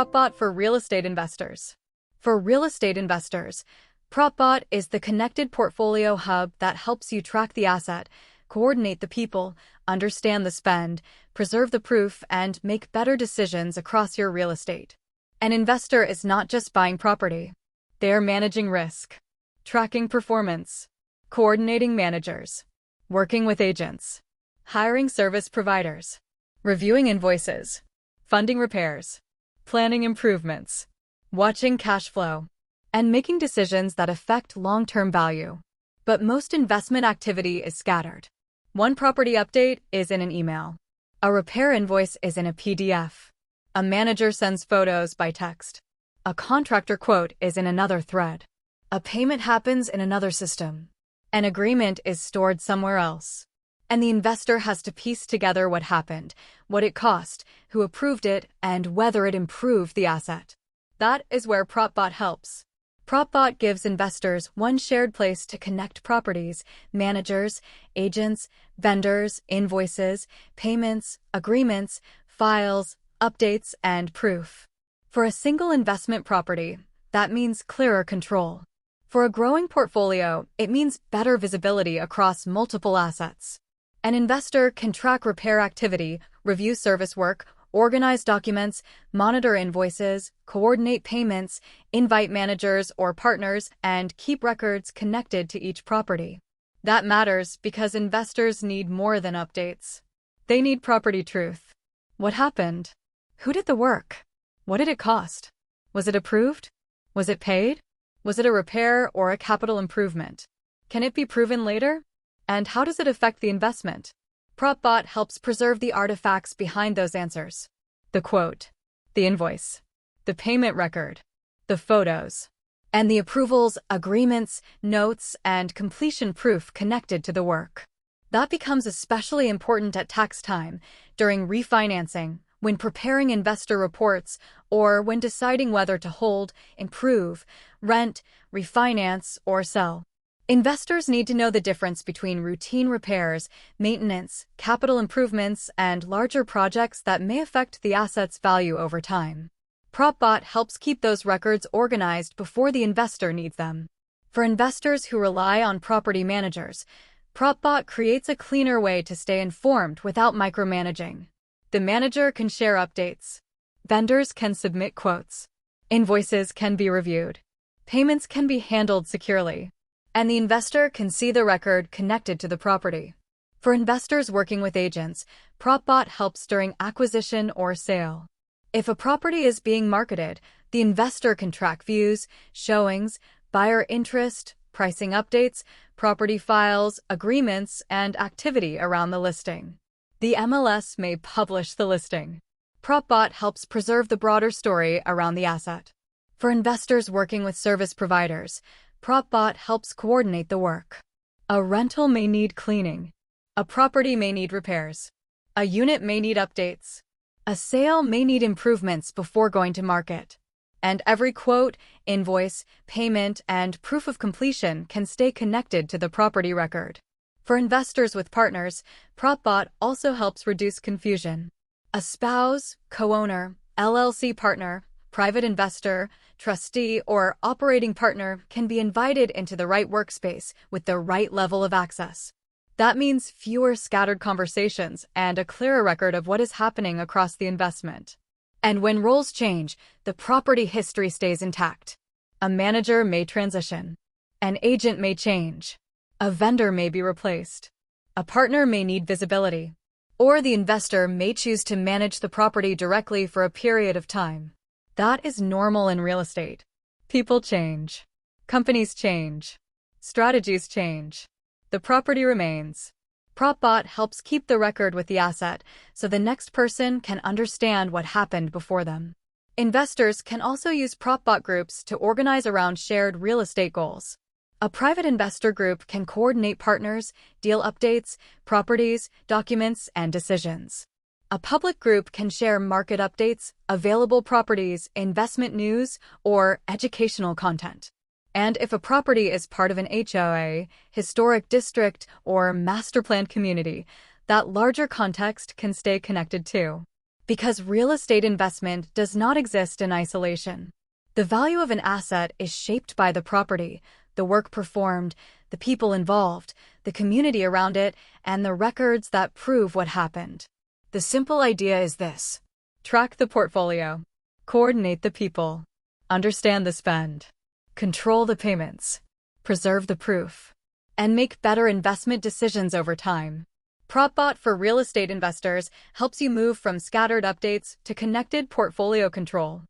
PropBot for real estate investors. For real estate investors, PropBot is the connected portfolio hub that helps you track the asset, coordinate the people, understand the spend, preserve the proof, and make better decisions across your real estate. An investor is not just buying property. They are managing risk, tracking performance, coordinating managers, working with agents, hiring service providers, reviewing invoices, funding repairs, planning improvements, watching cash flow, and making decisions that affect long-term value. But most investment activity is scattered. One property update is in an email. A repair invoice is in a PDF. A manager sends photos by text. A contractor quote is in another thread. A payment happens in another system. An agreement is stored somewhere else. And the investor has to piece together what happened, what it cost, who approved it, and whether it improved the asset. That is where PropBot helps. PropBot gives investors one shared place to connect properties, managers, agents, vendors, invoices, payments, agreements, files, updates, and proof. For a single investment property, that means clearer control. For a growing portfolio, it means better visibility across multiple assets. An investor can track repair activity, review service work, organize documents, monitor invoices, coordinate payments, invite managers or partners, and keep records connected to each property. That matters because investors need more than updates. They need property truth. What happened? Who did the work? What did it cost? Was it approved? Was it paid? Was it a repair or a capital improvement? Can it be proven later? And how does it affect the investment? PropBot helps preserve the artifacts behind those answers. The quote, the invoice, the payment record, the photos, and the approvals, agreements, notes, and completion proof connected to the work. That becomes especially important at tax time, during refinancing, when preparing investor reports, or when deciding whether to hold, improve, rent, refinance, or sell. Investors need to know the difference between routine repairs, maintenance, capital improvements, and larger projects that may affect the asset's value over time. PropBot helps keep those records organized before the investor needs them. For investors who rely on property managers, PropBot creates a cleaner way to stay informed without micromanaging. The manager can share updates. Vendors can submit quotes. Invoices can be reviewed. Payments can be handled securely. And the investor can see the record connected to the property. For investors working with agents, PropBot helps during acquisition or sale. If a property is being marketed, the investor can track views, showings, buyer interest, pricing updates, property files, agreements, and activity around the listing. The MLS may publish the listing. PropBot helps preserve the broader story around the asset. For investors working with service providers, PropBot helps coordinate the work. A rental may need cleaning. A property may need repairs. A unit may need updates. A sale may need improvements before going to market. And every quote, invoice, payment, and proof of completion can stay connected to the property record. For investors with partners, PropBot also helps reduce confusion. A spouse, co-owner, LLC partner, private investor, trustee, or operating partner can be invited into the right workspace with the right level of access. That means fewer scattered conversations and a clearer record of what is happening across the investment. And when roles change, the property history stays intact. A manager may transition. An agent may change. A vendor may be replaced. A partner may need visibility. Or the investor may choose to manage the property directly for a period of time. That is normal in real estate. People change. Companies change. Strategies change. The property remains. PropBot helps keep the record with the asset so the next person can understand what happened before them. Investors can also use PropBot groups to organize around shared real estate goals. A private investor group can coordinate partners, deal updates, properties, documents, and decisions. A public group can share market updates, available properties, investment news, or educational content. And if a property is part of an HOA, historic district, or master plan community, that larger context can stay connected too. Because real estate investment does not exist in isolation. The value of an asset is shaped by the property, the work performed, the people involved, the community around it, and the records that prove what happened. The simple idea is this: track the portfolio, coordinate the people, understand the spend, control the payments, preserve the proof, and make better investment decisions over time. PropBot for real estate investors helps you move from scattered updates to connected portfolio control.